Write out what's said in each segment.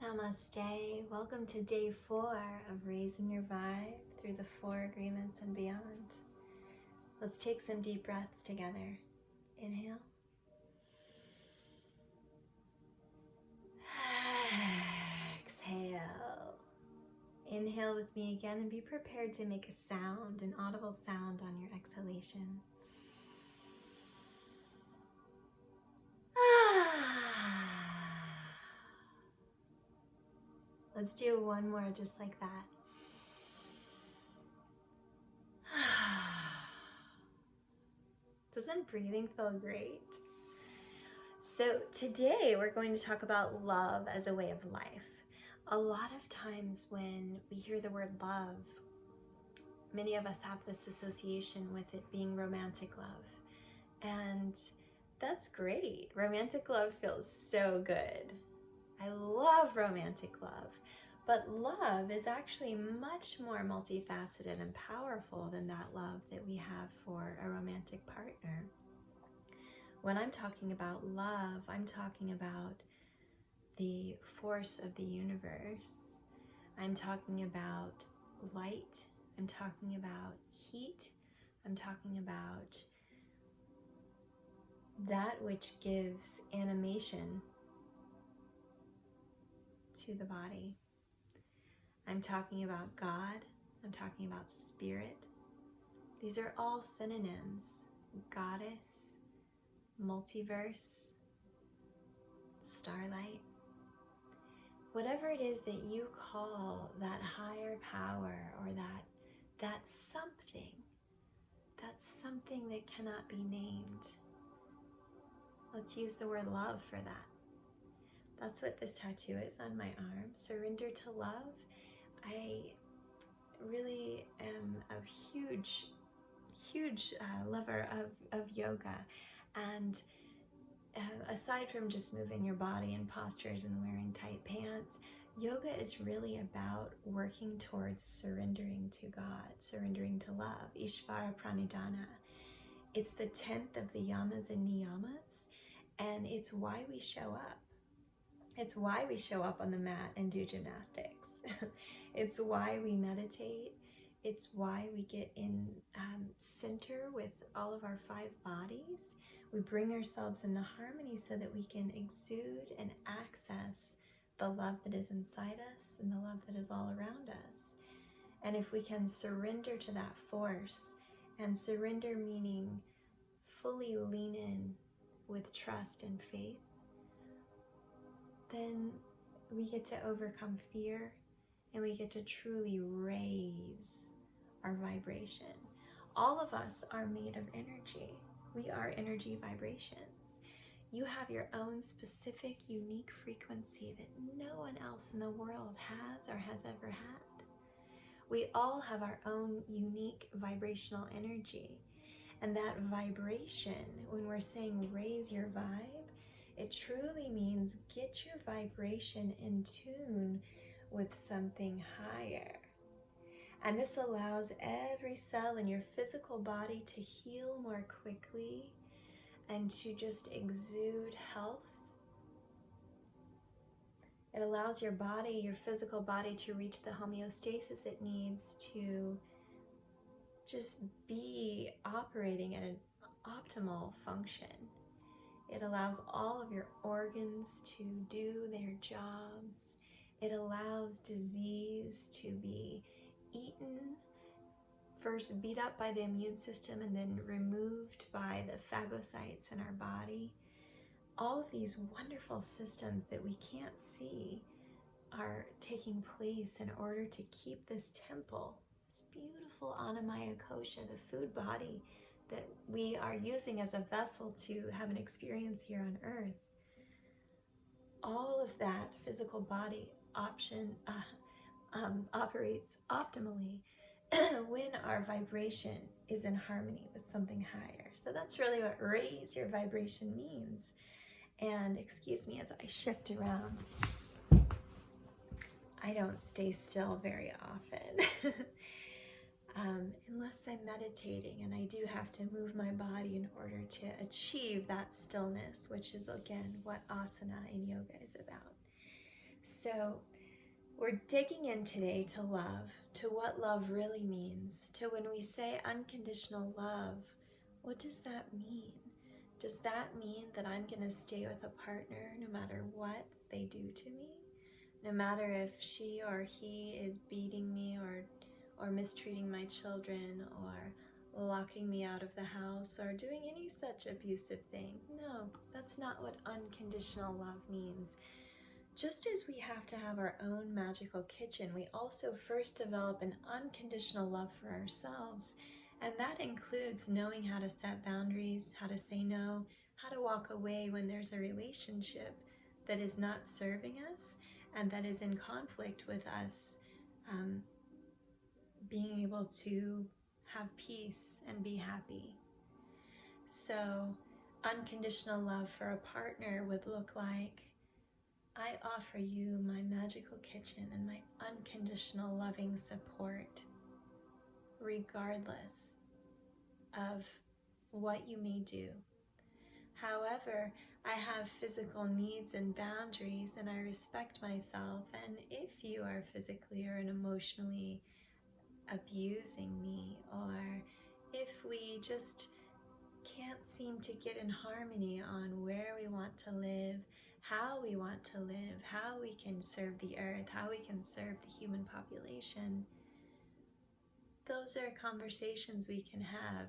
Namaste. Welcome to day 4 of Raising Your Vibe through the 4 agreements and beyond. Let's take some deep breaths together. Inhale. Exhale. Inhale with me again and be prepared to make a sound, an audible sound on your exhalation. Let's do one more just like that. Doesn't breathing feel great? So today we're going to talk about love as a way of life. A lot of times when we hear the word love, many of us have this association with it being romantic love. And that's great. Romantic love feels so good. I love romantic love. But love is actually much more multifaceted and powerful than that love that we have for a romantic partner. When I'm talking about love, I'm talking about the force of the universe. I'm talking about light. I'm talking about heat. I'm talking about that which gives animation to the body. I'm talking about God. I'm talking about spirit. These are all synonyms. Goddess, multiverse, starlight. Whatever it is that you call that higher power or that's something that cannot be named. Let's use the word love for that. That's what this tattoo is on my arm. Surrender to love. I really am a huge lover of yoga, and aside from just moving your body in postures and wearing tight pants, yoga is really about working towards surrendering to God, surrendering to love, Ishvara Pranidhana. It's the 10th of the yamas and niyamas, and it's why we show up. It's why we show up on the mat and do gymnastics. It's why we meditate. It's why we get in center with all of our 5 bodies. We bring ourselves into harmony so that we can exude and access the love that is inside us and the love that is all around us. And if we can surrender to that force, and surrender meaning fully lean in with trust and faith, then we get to overcome fear and we get to truly raise our vibration. All of us are made of energy. We are energy vibrations. You have your own specific, unique frequency that no one else in the world has or has ever had. We all have our own unique vibrational energy. And that vibration, when we're saying raise your vibe, it truly means get your vibration in tune with something higher. And this allows every cell in your physical body to heal more quickly and to just exude health. It allows your body, your physical body, to reach the homeostasis it needs to just be operating at an optimal function. It allows all of your organs to do their jobs. It allows disease to be eaten, first beat up by the immune system and then removed by the phagocytes in our body. All of these wonderful systems that we can't see are taking place in order to keep this temple, this beautiful Annamaya Kosha, the food body that we are using as a vessel to have an experience here on earth. All of that physical body operates optimally when our vibration is in harmony with something higher. So that's really what raise your vibration means. And excuse me as I shift around. I don't stay still very often. Unless I'm meditating, and I do have to move my body in order to achieve that stillness, which is again what asana in yoga is about. So we're digging in today to love, to what love really means, to when we say unconditional love, what does that mean? Does that mean that I'm going to stay with a partner no matter what they do to me? No matter if she or he is beating me or mistreating my children or locking me out of the house or doing any such abusive thing. No, that's not what unconditional love means. Just as we have to have our own magical kitchen, we also first develop an unconditional love for ourselves. And that includes knowing how to set boundaries, how to say no, how to walk away when there's a relationship that is not serving us and that is in conflict with us, being able to have peace and be happy. So, unconditional love for a partner would look like, I offer you my magical kitchen and my unconditional loving support, regardless of what you may do. However, I have physical needs and boundaries, and I respect myself. And if you are physically or emotionally abusing me, or if we just can't seem to get in harmony on where we want to live, how we want to live, how we can serve the earth, how we can serve the human population, those are conversations we can have,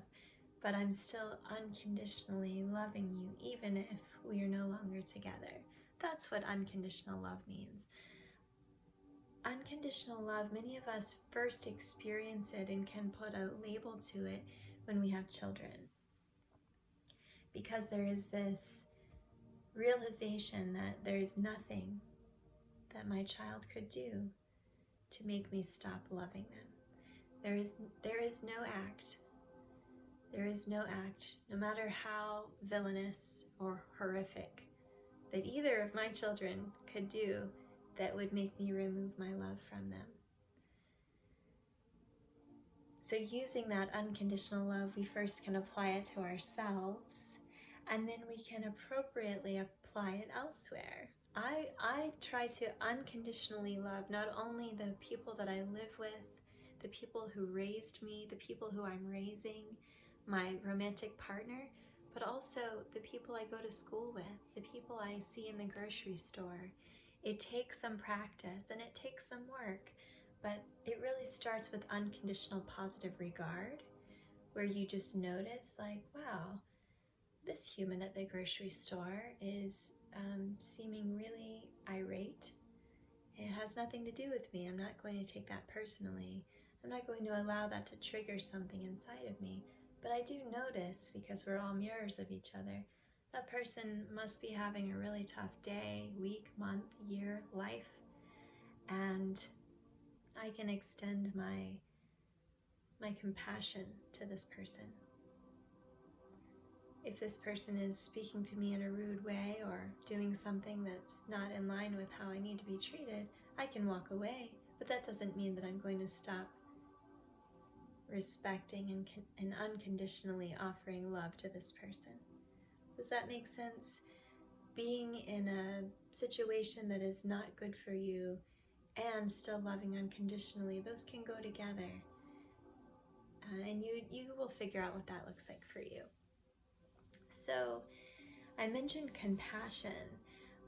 but I'm still unconditionally loving you even if we are no longer together. That's what unconditional love means. Unconditional love, many of us first experience it and can put a label to it when we have children, because there is this realization that there is nothing that my child could do to make me stop loving them. There is no act. There is no act, no matter how villainous or horrific, that either of my children could do that would make me remove my love from them. So using that unconditional love, we first can apply it to ourselves, and then we can appropriately apply it elsewhere. I try to unconditionally love not only the people that I live with, the people who raised me, the people who I'm raising, my romantic partner, but also the people I go to school with, the people I see in the grocery store. It takes some practice and it takes some work, but it really starts with unconditional positive regard, where you just notice, like, wow, this human at the grocery store is seeming really irate. It has nothing to do with me. I'm not going to take that personally. I'm not going to allow that to trigger something inside of me. But I do notice, because we're all mirrors of each other, that person must be having a really tough day, week, month, year, life. And I can extend my compassion to this person. If this person is speaking to me in a rude way or doing something that's not in line with how I need to be treated, I can walk away, but that doesn't mean that I'm going to stop respecting and unconditionally offering love to this person. Does that make sense? Being in a situation that is not good for you and still loving unconditionally, those can go together. And you will figure out what that looks like for you. So I mentioned compassion.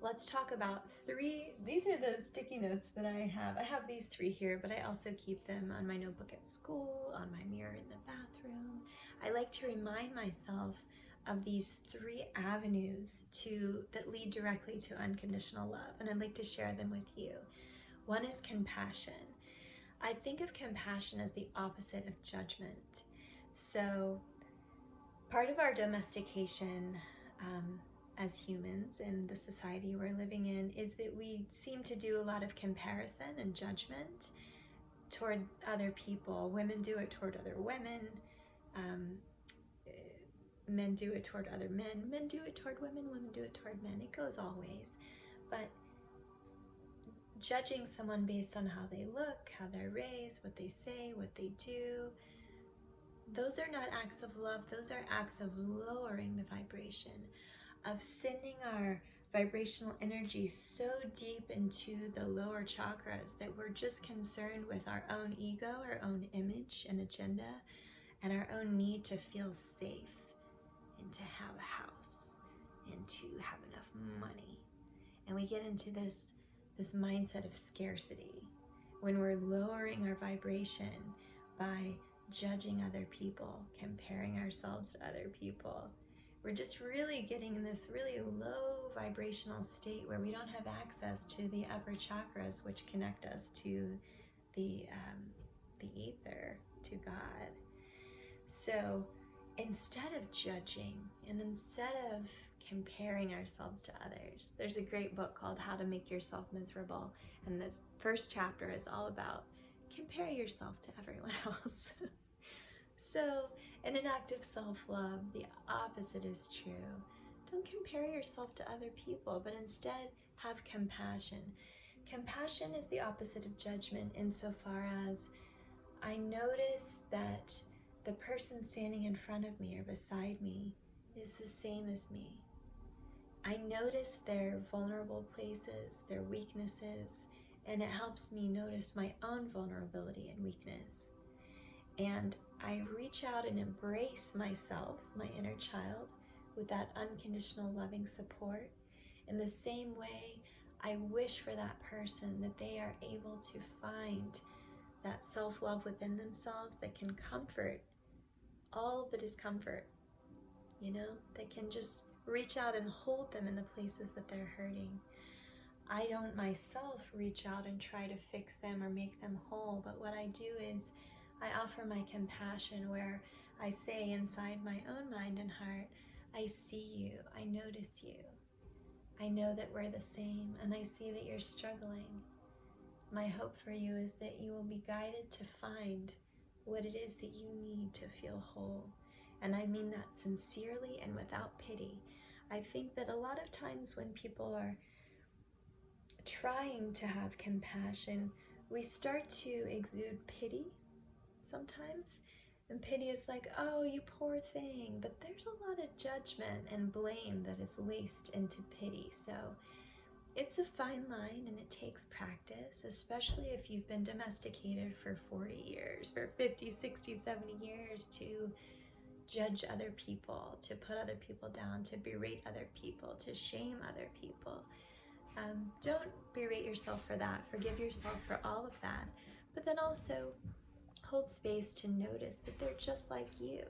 Let's talk about three. These are the sticky notes that I have. I have these three here, but I also keep them on my notebook at school, on my mirror in the bathroom. I like to remind myself of these three avenues that lead directly to unconditional love, and I'd like to share them with you. One is compassion. I think of compassion as the opposite of judgment. So part of our domestication as humans in the society we're living in is that we seem to do a lot of comparison and judgment toward other people. Women do it toward other women. Men do it toward other men. Men do it toward women. Women do it toward men. It goes all ways. But judging someone based on how they look, how they're raised, what they say, what they do, those are not acts of love. Those are acts of lowering the vibration, of sending our vibrational energy so deep into the lower chakras that we're just concerned with our own ego, our own image and agenda, and our own need to feel safe and to have a house and to have enough money. And we get into this mindset of scarcity when we're lowering our vibration by judging other people, comparing ourselves to other people. We're just really getting in this really low vibrational state where we don't have access to the upper chakras, which connect us to the ether, to God. So instead of judging and instead of comparing ourselves to others, there's a great book called How to Make Yourself Miserable, and the first chapter is all about compare yourself to everyone else. So in an act of self-love, the opposite is true. Don't compare yourself to other people, but instead have compassion. Compassion is the opposite of judgment insofar as I notice that the person standing in front of me or beside me is the same as me. I notice their vulnerable places, their weaknesses, and it helps me notice my own vulnerability and weakness. And I reach out and embrace myself, my inner child, with that unconditional loving support. In the same way, I wish for that person that they are able to find that self-love within themselves that can comfort all the discomfort, that can just reach out and hold them in the places that they're hurting. I don't myself reach out and try to fix them or make them whole, but what I do is I offer my compassion where I say inside my own mind and heart, I see you, I notice you. I know that we're the same, and I see that you're struggling. My hope for you is that you will be guided to find what it is that you need to feel whole. And I mean that sincerely and without pity. I think that a lot of times when people are trying to have compassion, we start to exude pity sometimes. And pity is like, oh, you poor thing. But there's a lot of judgment and blame that is laced into pity. So it's a fine line and it takes practice, especially if you've been domesticated for 40 years, for 50, 60, 70 years to judge other people, to put other people down, to berate other people, to shame other people. Don't berate yourself for that. Forgive yourself for all of that. But then also hold space to notice that they're just like you.